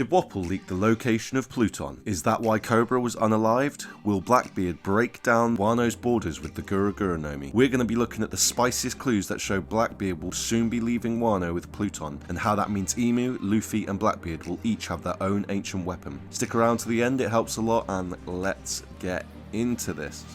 Did Wapol leak the location of Pluton? Is that why Cobra was unalived? Will Blackbeard break down Wano's borders with the Gura Gura No Mi? We're going to be looking at the spiciest clues that show Blackbeard will soon be leaving Wano with Pluton, and how that means Emu, Luffy and Blackbeard will each have their own ancient weapon. Stick around to the end, it helps a lot, and let's get into this.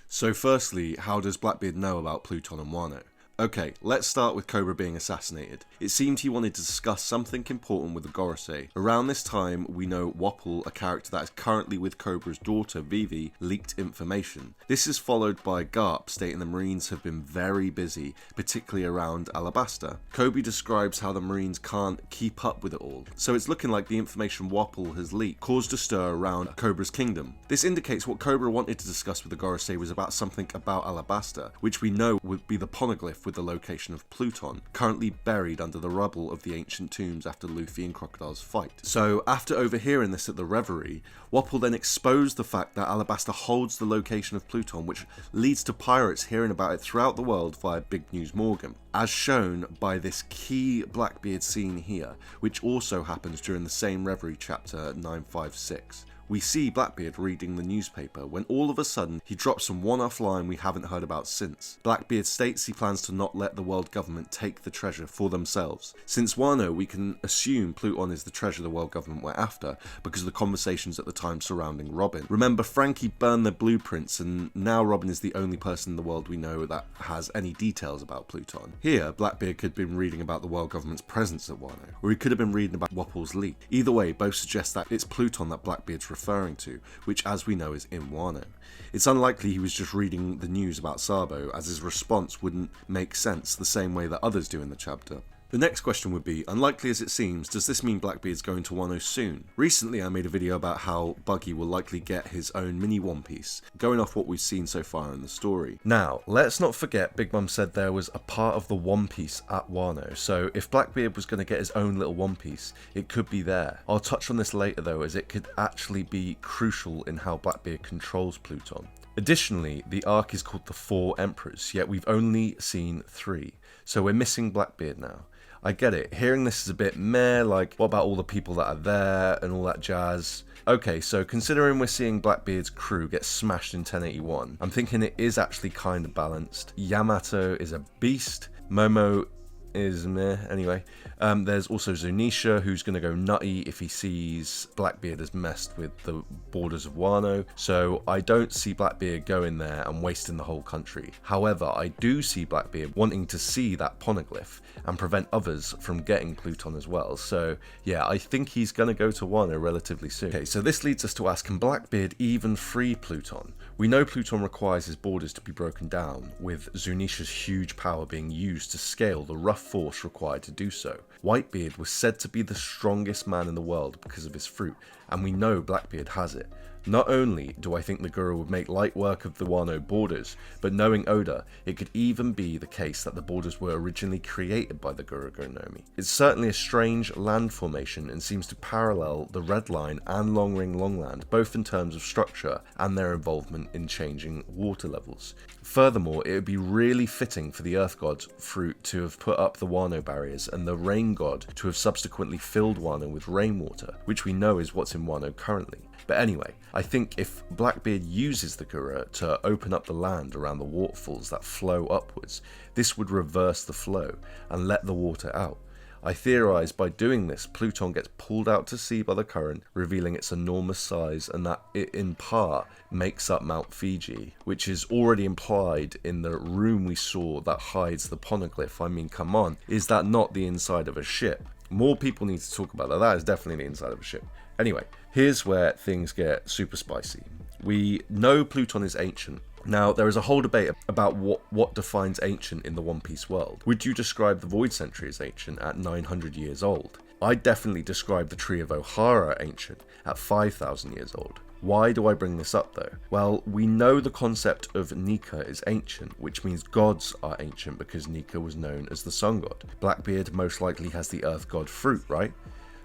So firstly, how does Blackbeard know about Pluton and Wano? Okay, let's start with Cobra being assassinated. It seemed he wanted to discuss something important with the Gorosei. Around this time, we know Wapol, a character that is currently with Cobra's daughter, Vivi, leaked information. This is followed by Garp stating the Marines have been very busy, particularly around Alabasta. Kobe describes how the Marines can't keep up with it all, so it's looking like the information Wapol has leaked caused a stir around Cobra's kingdom. This indicates what Cobra wanted to discuss with the Gorosei was about something about Alabasta, which we know would be the poneglyph with the location of Pluton, currently buried under the rubble of the ancient tombs after Luffy and Crocodile's fight. So after overhearing this at the Reverie, Wapol then exposed the fact that Alabasta holds the location of Pluton, which leads to pirates hearing about it throughout the world via Big News Morgan, as shown by this key Blackbeard scene here, which also happens during the same Reverie chapter 956. We see Blackbeard reading the newspaper when all of a sudden he drops some one-off line we haven't heard about since. Blackbeard states he plans to not let the world government take the treasure for themselves. Since Wano, we can assume Pluton is the treasure the world government were after because of the conversations at the time surrounding Robin. Remember, Frankie burned their blueprints and now Robin is the only person in the world we know that has any details about Pluton. Here, Blackbeard could have been reading about the world government's presence at Wano, or he could have been reading about Wapol's leak. Either way, both suggest that it's Pluton that Blackbeard's referring to, which as we know is in Wano. It's unlikely he was just reading the news about Sabo, as his response wouldn't make sense the same way that others do in the chapter. The next question would be, unlikely as it seems, does this mean Blackbeard's going to Wano soon? Recently I made a video about how Buggy will likely get his own mini One Piece, going off what we've seen so far in the story. Now, let's not forget Big Mum said there was a part of the One Piece at Wano, so if Blackbeard was going to get his own little One Piece, it could be there. I'll touch on this later though, as it could actually be crucial in how Blackbeard controls Pluton. Additionally, the arc is called the Four Emperors, yet we've only seen 3, so we're missing Blackbeard now. I get it, hearing this is a bit meh, like what about all the people that are there and all that jazz? Okay, so considering we're seeing Blackbeard's crew get smashed in 1081, I'm thinking it is actually kind of balanced. Yamato is a beast, Momo is meh, anyway. There's also Zunisha, who's going to go nutty if he sees Blackbeard has messed with the borders of Wano, so I don't see Blackbeard going there and wasting the whole country. However, I do see Blackbeard wanting to see that poneglyph and prevent others from getting Pluton as well, so yeah, I think he's going to go to Wano relatively soon. Okay, so this leads us to ask, can Blackbeard even free Pluton? We know Pluton requires his borders to be broken down, with Zunisha's huge power being used to scale the rough force required to do so. Whitebeard was said to be the strongest man in the world because of his fruit, and we know Blackbeard has it. Not only do I think the Guru would make light work of the Wano borders, but knowing Oda, it could even be the case that the borders were originally created by the Gura Gura No Mi. It's certainly a strange land formation and seems to parallel the Red Line and Long Ring Longland, both in terms of structure and their involvement in changing water levels. Furthermore, it would be really fitting for the Earth God Fruit to have put up the Wano barriers and the Rain God to have subsequently filled Wano with rainwater, which we know is what's in Wano currently. But anyway, I think if Blackbeard uses the Gura to open up the land around the waterfalls that flow upwards, this would reverse the flow and let the water out. I theorise by doing this, Pluton gets pulled out to sea by the current, revealing its enormous size, and that it in part makes up Mount Fiji, which is already implied in the room we saw that hides the poneglyph. I mean, come on, is that not the inside of a ship? More people need to talk about that. That is definitely the inside of a ship. Anyway, here's where things get super spicy. We know Pluton is ancient. Now, there is a whole debate about what defines ancient in the One Piece world. Would you describe the Void Century as ancient at 900 years old? I definitely describe the Tree of Ohara ancient at 5,000 years old. Why do I bring this up though? Well, we know the concept of Nika is ancient, which means gods are ancient because Nika was known as the sun god. Blackbeard most likely has the earth god fruit, right?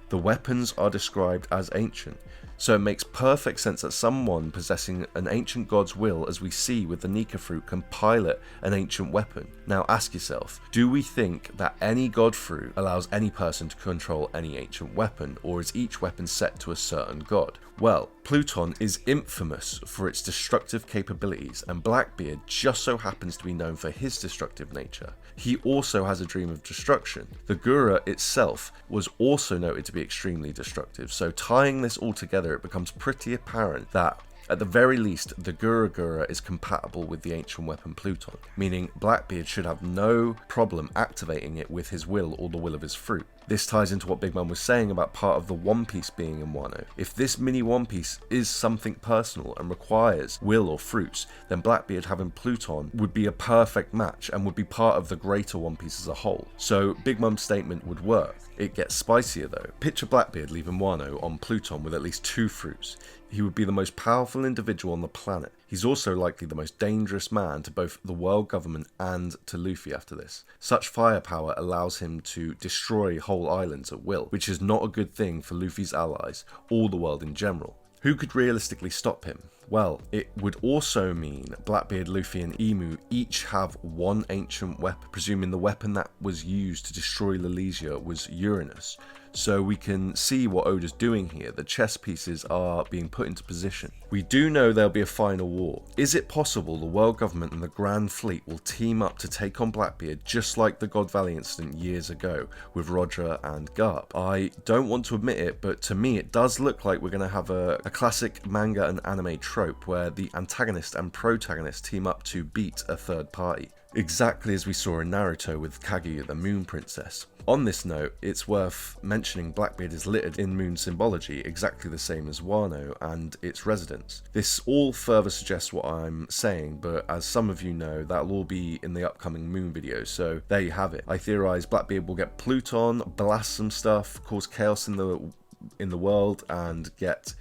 The weapons are described as ancient. So it makes perfect sense that someone possessing an ancient god's will, as we see with the Nika fruit, can pilot an ancient weapon. Now ask yourself, do we think that any god fruit allows any person to control any ancient weapon, or is each weapon set to a certain god? Well, Pluton is infamous for its destructive capabilities, and Blackbeard just so happens to be known for his destructive nature. He also has a dream of destruction. The Gura itself was also noted to be extremely destructive, so tying this all together, it becomes pretty apparent that at the very least, the Gura Gura is compatible with the Ancient Weapon Pluton, meaning Blackbeard should have no problem activating it with his will or the will of his fruit. This ties into what Big Mum was saying about part of the One Piece being in Wano. If this mini One Piece is something personal and requires will or fruits, then Blackbeard having Pluton would be a perfect match and would be part of the greater One Piece as a whole. So Big Mum's statement would work. It gets spicier though. Picture Blackbeard leaving Wano on Pluton with at least 2 fruits. He would be the most powerful individual on the planet. He's also likely the most dangerous man to both the world government and to Luffy after this. Such firepower allows him to destroy whole islands at will, which is not a good thing for Luffy's allies or the world in general. Who could realistically stop him? Well, it would also mean Blackbeard, Luffy and Emu each have one ancient weapon, presuming the weapon that was used to destroy Lalesia was Uranus. So we can see what Oda's doing here. The chess pieces are being put into position. We do know there'll be a final war. Is it possible the world government and the Grand Fleet will team up to take on Blackbeard, just like the God Valley incident years ago with Roger and Garp? I don't want to admit it, but to me it does look like we're going to have a classic manga and anime trope where the antagonist and protagonist team up to beat a third party. Exactly as we saw in Naruto with Kaguya the Moon Princess. On this note, it's worth mentioning Blackbeard is littered in moon symbology, exactly the same as Wano and its residents. This all further suggests what I'm saying, but as some of you know, that'll all be in the upcoming moon video, so there you have it. I theorize Blackbeard will get Pluton, blast some stuff, cause chaos in the world, and get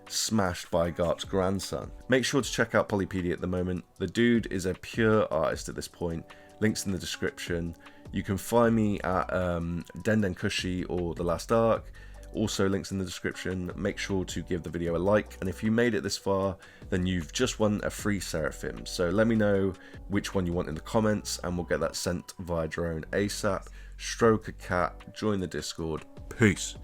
smashed by Garp's grandson. Make sure to check out Polypedia at the moment. The dude is a pure artist at this point. Links in the description. You can find me at Den Kushi or The Last Arc. Also links in the description. Make sure to give the video a like, and if you made it this far, then you've just won a free Seraphim. So let me know which one you want in the comments, and we'll get that sent via drone ASAP. Stroke a cat, join the Discord. Peace.